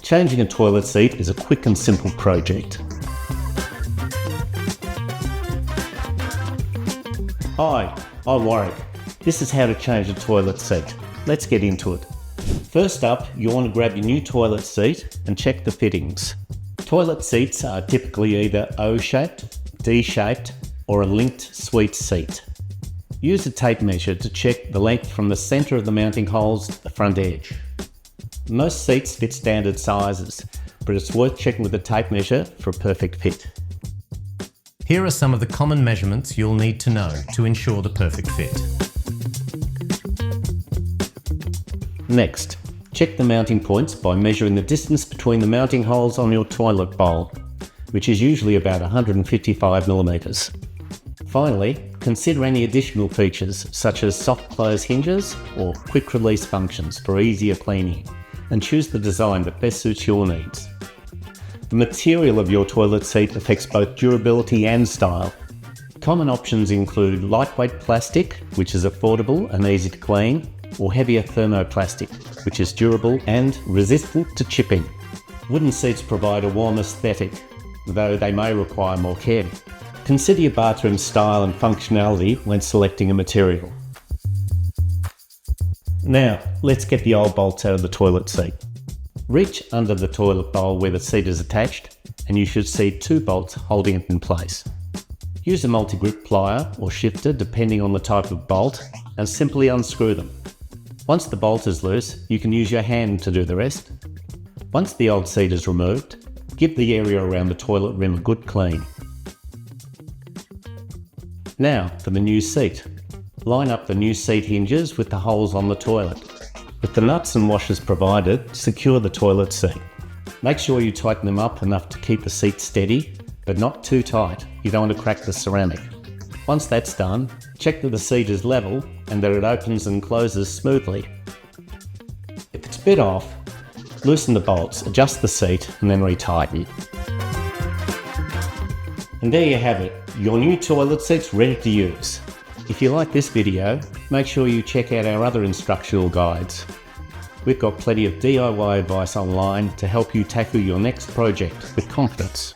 Changing a toilet seat is a quick and simple project. Hi, I'm Warwick. This is how to change a toilet seat. Let's get into it. First up, you want to grab your new toilet seat and check the fittings. Toilet seats are typically either O-shaped, D-shaped, or a linked suite seat. Use a tape measure to check the length from the centre of the mounting holes to the front edge. Most seats fit standard sizes, but it's worth checking with a tape measure for a perfect fit. Here are some of the common measurements you'll need to know to ensure the perfect fit. Next, check the mounting points by measuring the distance between the mounting holes on your toilet bowl, which is usually about 155mm. Finally, consider any additional features such as soft close hinges or quick release functions for easier cleaning, and choose the design that best suits your needs. The material of your toilet seat affects both durability and style. Common options include lightweight plastic, which is affordable and easy to clean, or heavier thermoplastic, which is durable and resistant to chipping. Wooden seats provide a warm aesthetic, though they may require more care. Consider your bathroom style and functionality when selecting a material. Now, let's get the old bolts out of the toilet seat. Reach under the toilet bowl where the seat is attached, and you should see 2 bolts holding it in place. Use a multi-grip plier or shifter depending on the type of bolt, and simply unscrew them. Once the bolt is loose, you can use your hand to do the rest. Once the old seat is removed, give the area around the toilet rim a good clean. Now for the new seat. Line up the new seat hinges with the holes on the toilet. With the nuts and washers provided, secure the toilet seat. Make sure you tighten them up enough to keep the seat steady, but not too tight. You don't want to crack the ceramic. Once that's done, check that the seat is level and that it opens and closes smoothly. If it's a bit off, loosen the bolts, adjust the seat and then retighten. And there you have it, your new toilet seat's ready to use. If you like this video, make sure you check out our other instructional guides. We've got plenty of DIY advice online to help you tackle your next project with confidence.